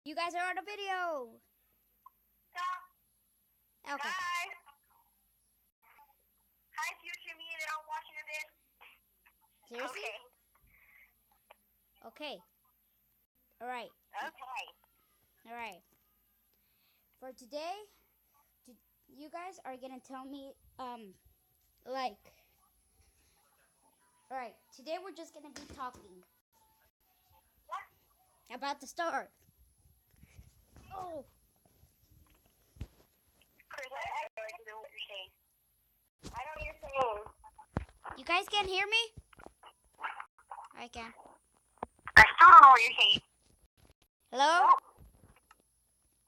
You guys are on a video. Okay. Hi. Hi, future me that I'm watching this. Seriously? Okay. All right. Okay. All right. For today, you guys are gonna tell me like. All right. Today we're just gonna be talking What? about the star. Oh. Chris, I don't know what you're saying. I know what you're saying. You guys can hear me? I can. I still don't know what you're saying. Hello? No.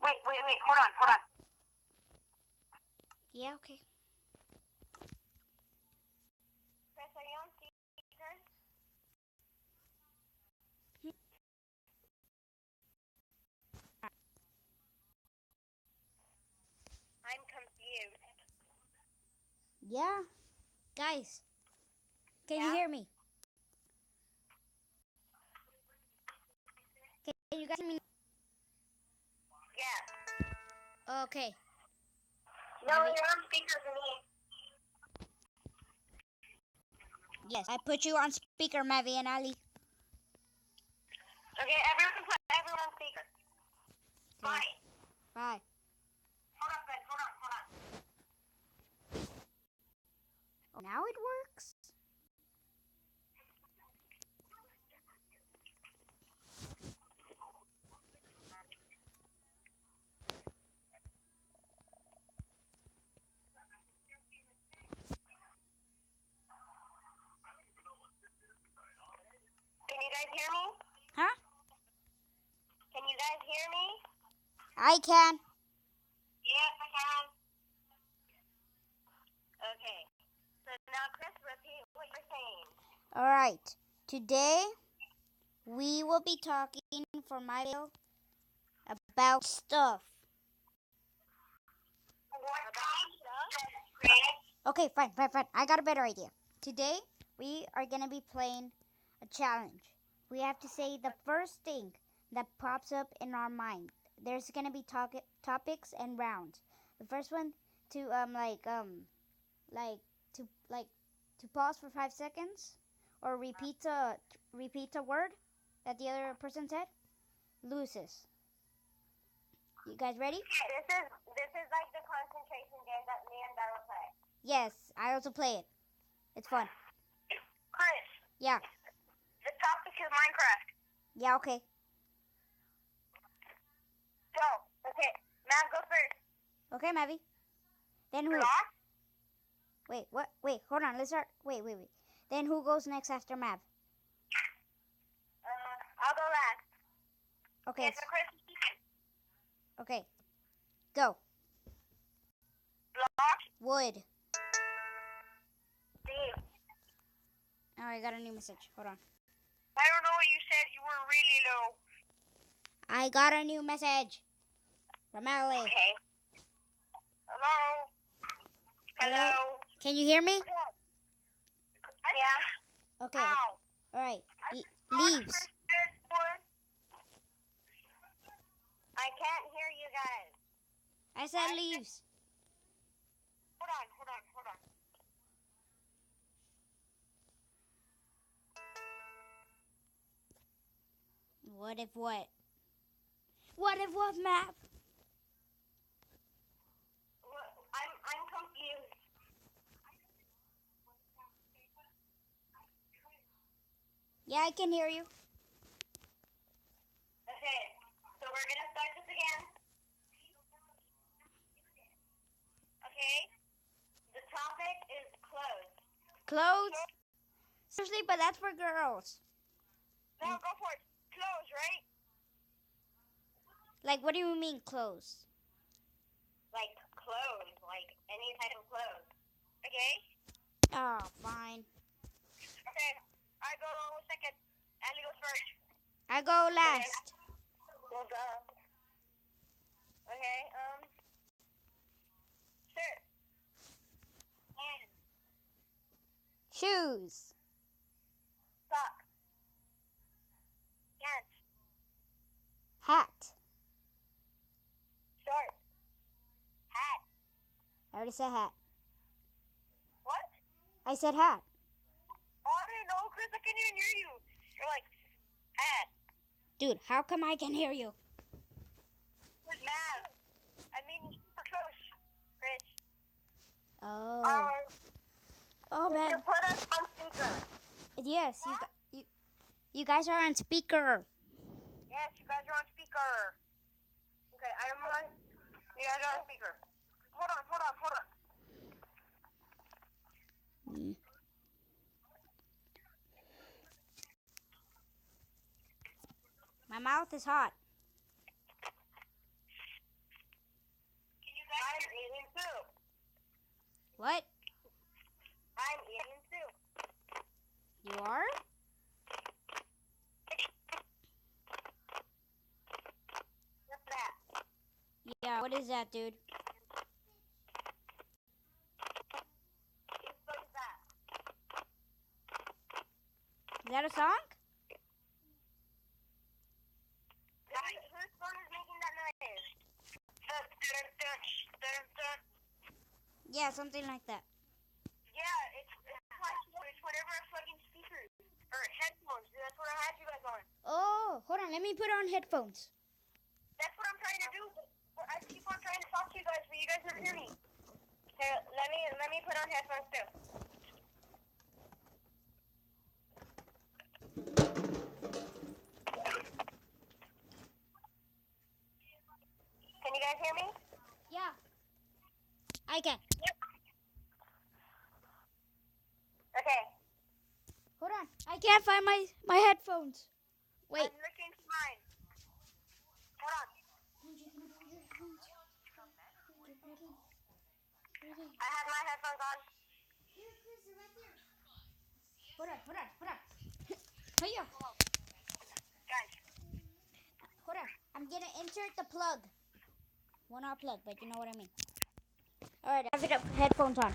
Wait. Hold on. Yeah. Okay. Chris, are you on speaker? I'm confused. Yeah. Guys, can you Yeah? hear me? Can you guys hear me? Yeah. Okay. No, you're on speaker for me. Yes, I put you on speaker, Mavi and Ali. Okay, everyone put everyone on speaker. Bye. Bye. Hold on. Oh, now it works? Can you guys hear me? Huh? Can you guys hear me? I can. Yes, I can. Okay. So now, Chris, repeat what you're saying. All right. Today, we will be talking for my video about stuff. What kind of stuff, Chris? Okay, fine. I got a better idea. Today, we are going to be playing a challenge. We have to say the first thing that pops up in our mind. There's going to be topics and rounds. The first one to to pause for 5 seconds or repeat a word that the other person said loses. You guys ready? This is like the concentration game that me and Bella play. Yes, I also play it. It's fun. Chris. Yeah. The topic is Minecraft. Yeah, okay. Go. Okay. Mav, go first. Okay, Mavi. Then who? Block? Wait, what? Wait, hold on. Let's start. Wait. Then who goes next after Mav? I'll go last. Okay. Yeah, so Chris. Okay. Go. Block. Wood. Steve. Oh, I got a new message. Hold on. I don't know what you said. You were really low. I got a new message from Ali. Okay. Hello. Hello. Can you hear me? Yeah. Okay. Ow. All right. Leaves. I can't hear you guys. I said leaves. Hold on. What if what? What if what, Mav? I'm confused. Yeah, I can hear you. Okay, so we're gonna start this again. Okay, the topic is clothes. Clothes? Seriously, but that's for girls. No, go for it. Clothes, right? Like, what do you mean clothes? Like clothes, like any type of clothes. Okay? Oh, fine. Okay, I go second. Andy goes first. I go last. Well, duh. Okay, shirt. Pants. Shoes. Sock. Pants. Hat. already said hat. What? I said hat. Oh, I didn't know, Chris. I can't even hear you. You're like, hat. Dude, how come I can hear you? Who's mad? I mean, super close, Chris. Oh. Oh, You man. put us on speaker. Yes, you guys are on speaker. Yes, you guys are on speaker. Okay, I am on. You guys are on speaker. Hold on. Mm. My mouth is hot. I'm eating too. What? I'm eating too. You are? What's that? Yeah, what is that, dude? What is that? Is that a song? Whose phone is making that noise? Yeah, something like that. Yeah, it's whenever I plug in speakers or headphones. That's what I had you guys on. Oh, hold on. Let me put on headphones. That's what I'm trying to do. But I keep on trying to talk to you guys, but you guys never hear me. Here, let me put on headphones too. Can you guys hear me? Yeah. I can. Okay. Hold on. I can't find my headphones. Wait. I'm looking for mine. Hold on. I have my headphones on. Hold on. Hiya. Guys. Hold on. I'm gonna insert the plug. Well, not plug, but you know what I mean. All right, I have the headphones on.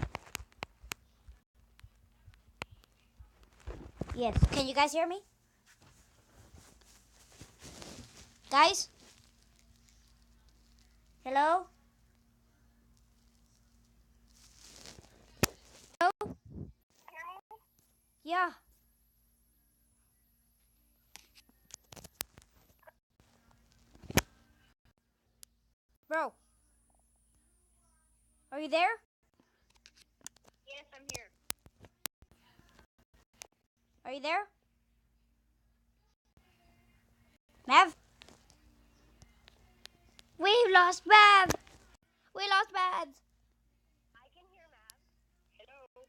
Yes. Can you guys hear me? Guys? Hello? Hello? Hear me? Yeah. Bro. Are you there? Yes, I'm here. Are you there? Mav? We lost Mav! We lost Mav! I can hear Mav. Hello.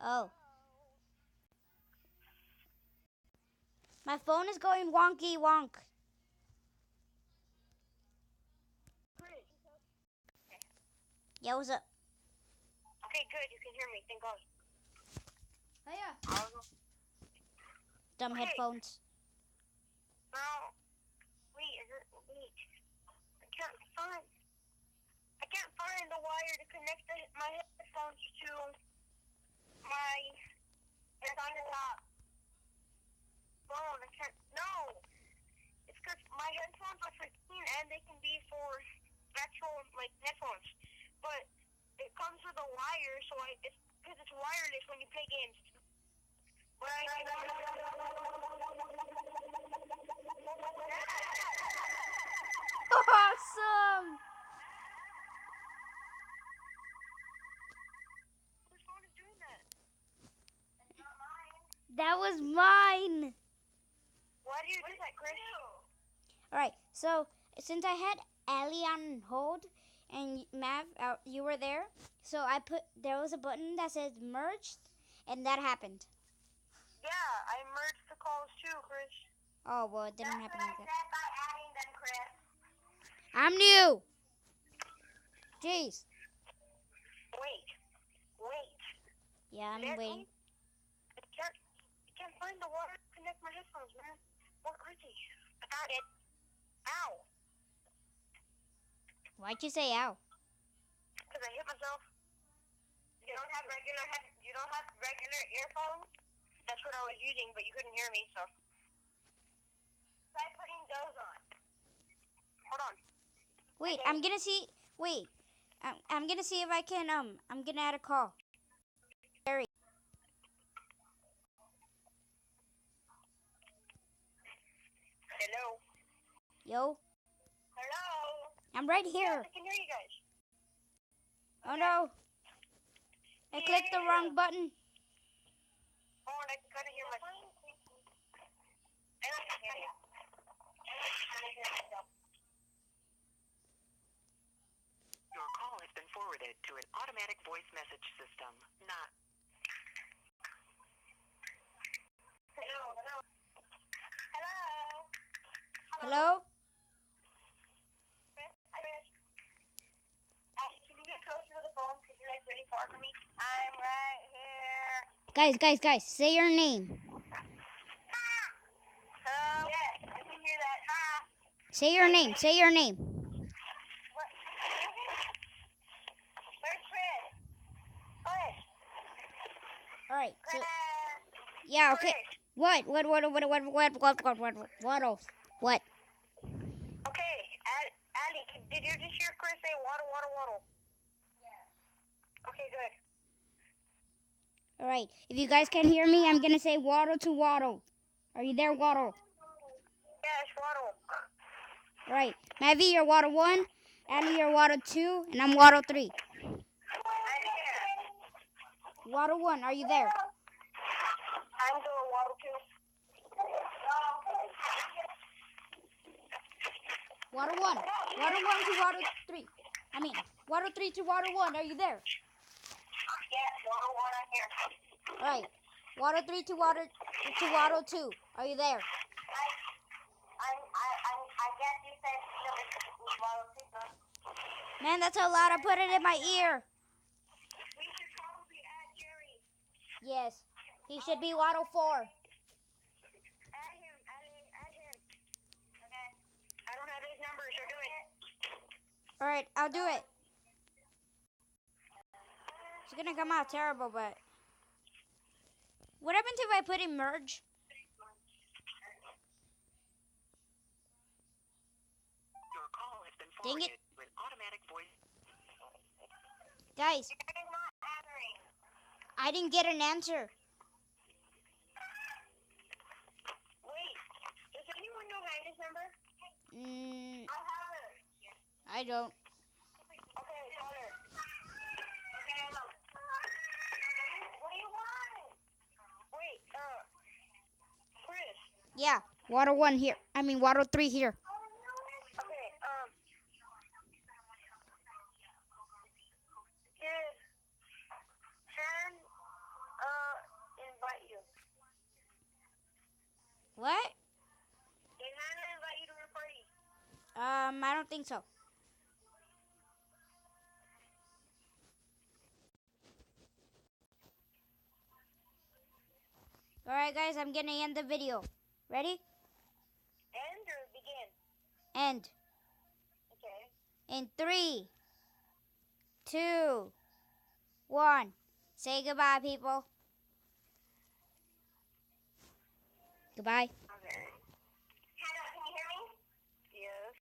Oh. My phone is going wonky wonk. Chris. Yeah, what's up? Okay, good. You can hear me. Thank God. Hiya. Dumb Okay. headphones. Now, wait. I can't find the wire to connect my headphones to my. It's on the top. Phone. I can't. No. It's because my headphones are for teen and they can be for actual headphones, but it comes with a wire, so it's because it's wireless when you play games. But Awesome! whose phone is doing that? It's not mine. That was mine! Why do you do that, Chris? Alright, so since I had Allie on hold and Mav, you were there, so there was a button that says merged, and that happened. Yeah, I merged the calls too, Chris. Oh, well, it didn't happen like that. That's by adding them, Chris. I'm new! Jeez. Wait. Yeah, I'm Let waiting. me- I can't find the wire to connect my headphones, man. What crazy? I got it. Ow. Why'd you say ow? Because I hit myself. You don't have regular earphones? That's what I was using, but you couldn't hear me, so. Try putting those on. Hold on. Wait, Okay. I'm gonna see. Wait. I'm gonna see if I can I'm gonna add a call. Gary. Hello. Yo, Hello. I'm right Yes, here. I can hear you guys. Oh no, I clicked the wrong button. Oh, and I can kind of hear myself. And I can hear you. And I can kind of hear myself. Your call has been forwarded to an automatic voice message system. Not. Hello. Hello. Hello. Hello? Chris. Can you get closer to the phone because you're like really far from me? I'm right here. Guys, say your name. Hello. Yes, I can hear that. Ha. Say your name. What? Where's Chris? Chris. All right. So, Chris. yeah, okay. Chris. What else? What? Okay, Allie, did you just hear Chris say waddle, waddle, waddle? Yeah. Okay, good. All right. If you guys can hear me, I'm going to say waddle to waddle. Are you there, waddle? Yes, waddle. All right. Mavi, you're waddle 1. Annie, you're waddle 2. And I'm waddle 3. I'm here. Waddle 1, are you there? I'm doing waddle 2. Waddle 1. Waddle 1 to waddle 3. I mean, waddle 3 to waddle 1. Are you there? Yes, waddle 1, I'm here. All right. Waddle 3 to waddle 2. Are you there? I guess you said waddle 2, huh? Man, that's a lot. I put it in my ear. We should probably add Jerry. Yes. He should be waddle 4. Add him. Okay. I don't have his number, so do it. All right, I'll do it. It's going to come out terrible, but... What happens if I put in merge? Your call has been Dang forwarded it. to an automatic voice. Guys, Jerry's not answering. I didn't get an answer. Wait, does anyone know Hannah's number? Mm, I have her. I don't. Okay, call her. Okay, what do you want? Wait, Chris. Yeah, waddle 1 here. I mean, waddle 3 here. Okay, did Han, invite you? What? Did Hannah invite you to her party? I don't think so. All right, guys, I'm going to end the video. Ready? End or begin? End. Okay. In 3, 2, 1. Say goodbye, people. Goodbye.